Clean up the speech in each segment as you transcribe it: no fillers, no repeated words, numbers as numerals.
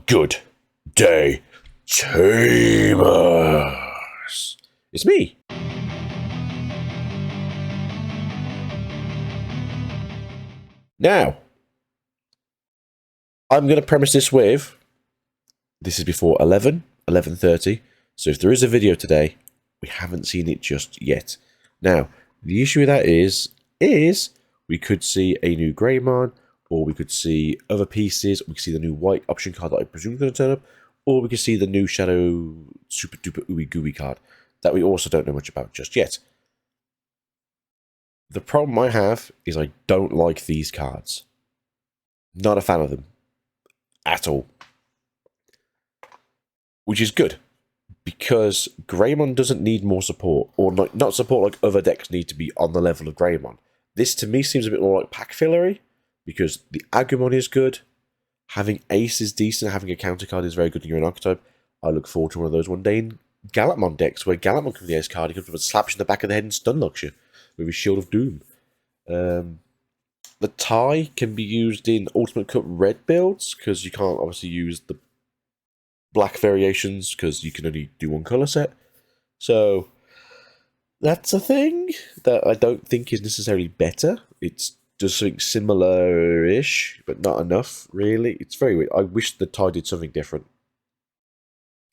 Good day, Tamers. It's me. Now, I'm going to premise this with, this is before 11:30, so if there is a video today, we haven't seen it just yet. Now, the issue with that is we could see a new Greymon, or we could see other pieces, we could see the new white option card that I presume is going to turn up, or we could see the new Shadow Super Duper Ooey Gooey card that we also don't know much about just yet. The problem I have is I don't like these cards. Not a fan of them. At all. Which is good. Because Greymon doesn't need more support. Or not support like other decks need to be on the level of Greymon. This to me seems a bit more like pack fillery. Because the Agumon is good. Having Ace is decent. Having a counter card is very good in your own archetype. I look forward to one of those one day in Galapmon decks. Where Galapmon can be the Ace card. He comes up and slaps you in the back of the head and stun locks you. With his Shield of Doom. The tie can be used in Ultimate Cup red builds, because you can't obviously use the black variations, because you can only do one colour set. So, that's a thing that I don't think is necessarily better. It's just something similar-ish, but not enough, really. It's very weird. I wish the tie did something different.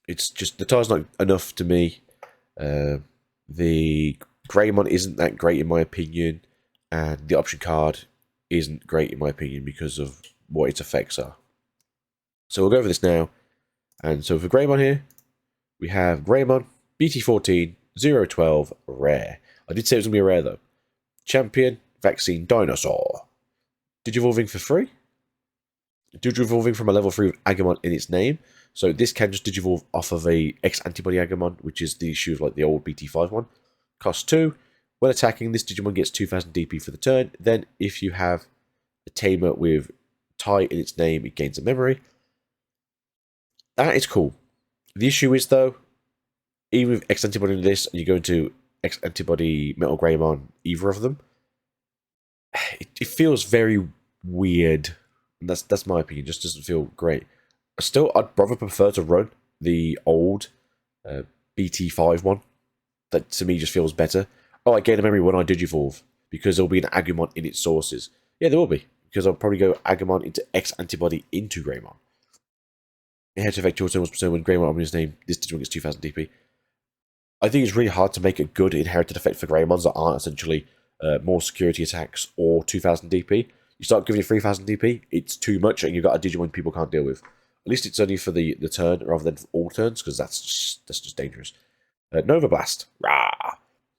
It's just, the tie's not enough to me. The Greymon isn't that great in my opinion, and the option card isn't great in my opinion because of what its effects are. So we'll go over this now. And so for Greymon here, we have Greymon, BT14 012 rare. I did say it was going to be a rare though. Champion, Vaccine, Dinosaur. Digivolving for free. Digivolving from a level 3 with Agumon in its name. So this can just Digivolve off of a X-Antibody Agumon, which is the issue of like the old BT5 one. Cost 2. When attacking, this Digimon gets 2000 DP for the turn. Then, if you have a Tamer with tie in its name, it gains a memory. That is cool. The issue is, though, even with X-Antibody in this, and you go into X-Antibody Metal Greymon, either of them, it feels very weird. And that's my opinion. It just doesn't feel great. Still, I'd rather prefer to run the old BT5 one. That, to me, just feels better. Oh, I gain a memory when I Digivolve, because there'll be an Agumon in its sources. Yeah, there will be, because I'll probably go Agumon into X-Antibody into Greymon. It had to affect your turn was when Greymon on his name, this Digimon gets 2000 DP. I think it's really hard to make a good inherited effect for Greymons that aren't essentially more security attacks or 2000 DP. You start giving it 3000 DP, it's too much, and you've got a Digimon people can't deal with. At least it's only for the turn rather than for all turns, because that's just dangerous. Nova Blast. Rah!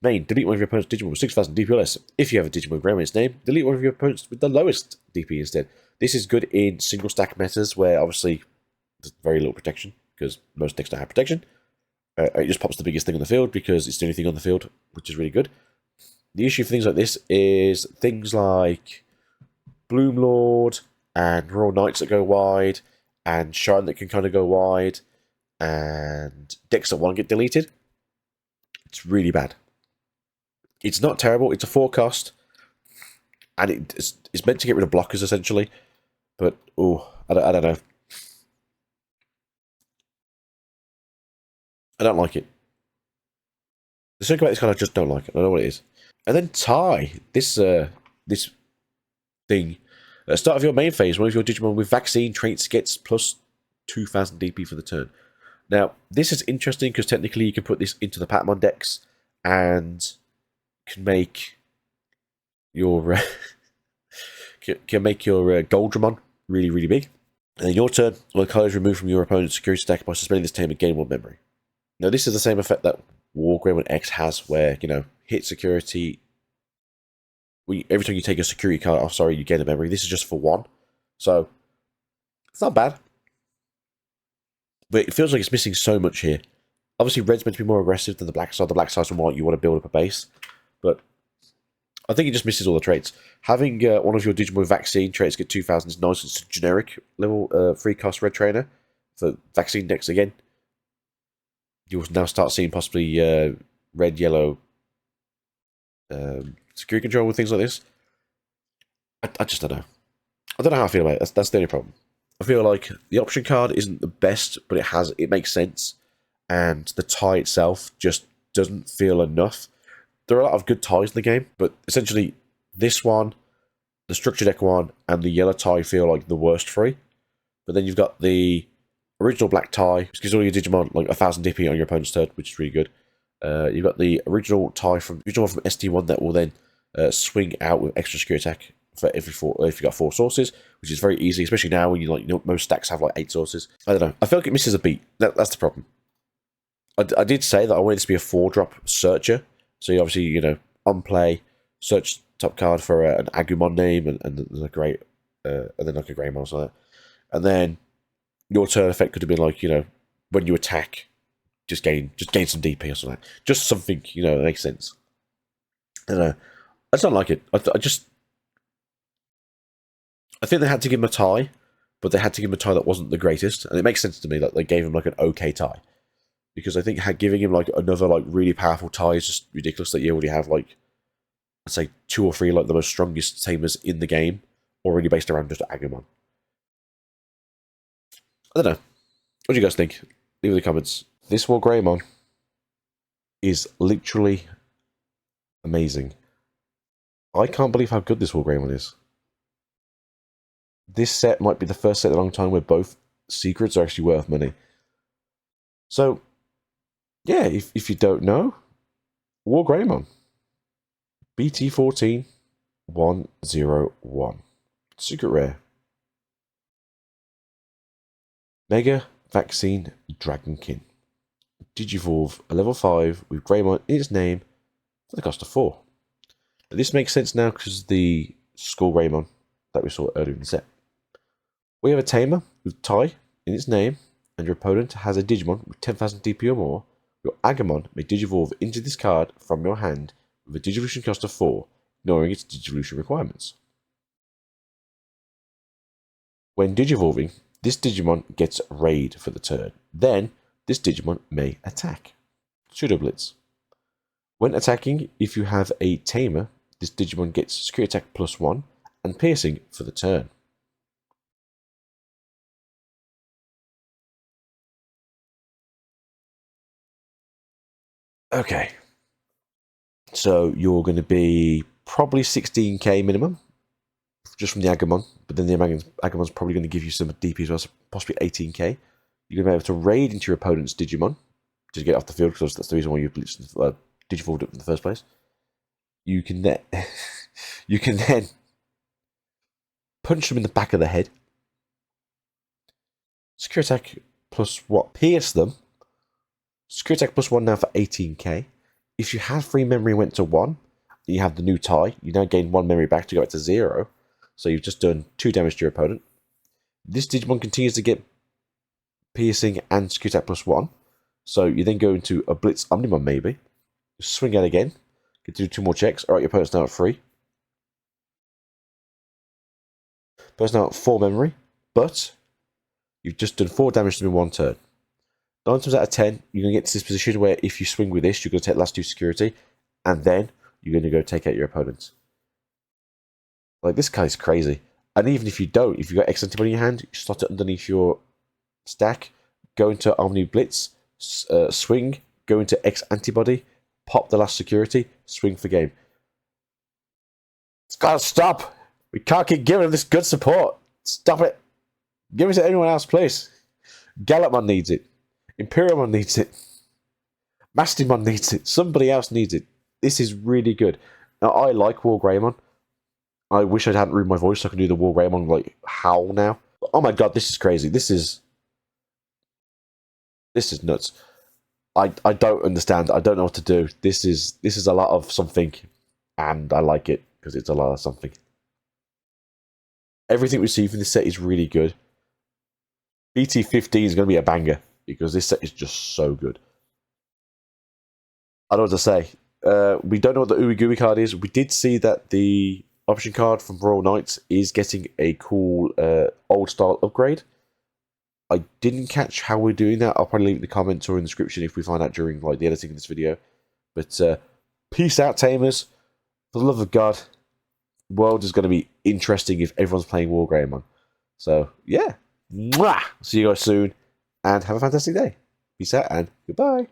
Main, delete one of your opponent's Digimon with 6000 DP or less. If you have a Digimon Greymon in its name, delete one of your opponents with the lowest DP instead. This is good in single stack metas where obviously there's very little protection, because most decks don't have protection. It just pops the biggest thing on the field because it's the only thing on the field, which is really good. The issue for things like this is things like Bloom Lord and Royal Knights that go wide, and Shine that can kind of go wide, and decks that want to get deleted. It's really bad. It's not terrible. It's a 4 cost, and it's meant to get rid of blockers essentially. But I don't know. I don't like it. The thing about this card, I just don't like it. I don't know what it is. And then tie this thing. At the start of your main phase, one of your Digimon with vaccine traits gets plus 2000 DP for the turn. Now, this is interesting because technically you can put this into the Patmon decks and can make your Goldramon really, really big. And then your turn, when a card is removed from your opponent's security stack by suspending this tamer, gain 1 memory. Now, this is the same effect that WarGreymon X has, where, hit security. Every time you take a security card off, you gain a memory. This is just for 1. So, it's not bad. But it feels like it's missing so much here. Obviously, red's meant to be more aggressive than the black side. The black side's more like you want to build up a base. But I think it just misses all the traits. Having one of your Digimon vaccine traits get 2000 is nice. It's a generic level 3 cost red trainer for vaccine decks again. You'll now start seeing possibly red, yellow security control with things like this. I just don't know. I don't know how I feel about it. That's the only problem. I feel like the option card isn't the best, but it makes sense, and the tie itself just doesn't feel enough. There are a lot of good ties in the game, but essentially this one, the structure deck one, and the yellow tie feel like the worst three. But then you've got the original black tie, which gives all your Digimon like 1000 DP on your opponent's turn, which is really good. You've got the original tie from ST1 that will then swing out with extra secure attack for every if you got 4 sources, which is very easy, especially now when most stacks have like 8 sources. I don't know. I feel like it misses a beat. That's the problem. I did say that I wanted this to be a 4-drop searcher, so you obviously on play search top card for an Agumon name and then a Greymon or something, and then your turn effect could have been like when you attack, just gain some DP or something, just something that makes sense. I don't know. I just don't like it. I think they had to give him a tie, but they had to give him a tie that wasn't the greatest, and it makes sense to me that they gave him like an okay tie, because I think giving him like another like really powerful tie is just ridiculous. That you already have like, I'd say 2 or 3 like the most strongest tamers in the game already based around just Agumon. I don't know. What do you guys think? Leave in the comments. This WarGreymon is literally amazing. I can't believe how good this WarGreymon is. This set might be the first set in a long time where both secrets are actually worth money. So, yeah, if you don't know, WarGreymon. BT14 101. Secret rare. Mega Vaccine Dragonkin. Digivolve a level 5 with Greymon in its name for the cost of 4. Now, this makes sense now because the Skull Greymon that we saw earlier in the set. We have a Tamer with tie in its name, and your opponent has a Digimon with 10,000 DP or more. Your Agumon may Digivolve into this card from your hand with a Digivolution cost of 4, ignoring its Digivolution requirements. When Digivolving, this Digimon gets Raid for the turn. Then, this Digimon may attack. Pseudo Blitz. When attacking, if you have a Tamer, this Digimon gets Security Attack +1 and Piercing for the turn. Okay. So you're going to be probably 16k minimum, just from the Agumon, but then the Agumon's probably going to give you some DP as well, so possibly 18k. You're going to be able to raid into your opponent's Digimon to get off the field, because that's the reason why you Digivolved it in the first place. You can then, punch them in the back of the head. Secure attack plus what? Pierce them. Secure attack +1 now for 18k. If you have 3 memory and went to 1, and you have the new tie, you now gain 1 memory back to go back to 0. So you've just done 2 damage to your opponent. This Digimon continues to get piercing and secure attack +1. So you then go into a Blitz Omnimon maybe. Swing out again. Get to do 2 more checks. Alright, your opponent's now at 3. Opponent's now at 4 memory. But you've just done 4 damage to him in 1 turn. 9 times out of 10, you're going to get to this position where if you swing with this, you're going to take the last 2 security, and then you're going to go take out your opponent. Like, this guy's crazy. And even if you don't, if you've got X antibody in your hand, you slot it underneath your stack, go into Omni Blitz, swing, go into X antibody, pop the last security, swing for game. It's got to stop! We can't keep giving him this good support. Stop it! Give it to anyone else, please. Gallopmon needs it. Imperialmon needs it. Mastimon needs it. Somebody else needs it. This is really good. Now, I like WarGreymon. I wish I hadn't ruined my voice so I can do the WarGreymon like howl now. But, oh my god, this is crazy. This is nuts. I don't understand. I don't know what to do. This is a lot of something, and I like it because it's a lot of something. Everything we see from this set is really good. BT15 is going to be a banger because this set is just so good. I don't know what to say. We don't know what the Ooey Gooey card is. We did see that the option card from Royal Knights is getting a cool old style upgrade. I didn't catch how we're doing that. I'll probably leave it in the comments or in the description if we find out during like the editing of this video. But peace out, Tamers. For the love of God, world is going to be interesting if everyone's playing WarGreymon. So yeah. Mwah! See you guys soon, and have a fantastic day. Peace out, and goodbye.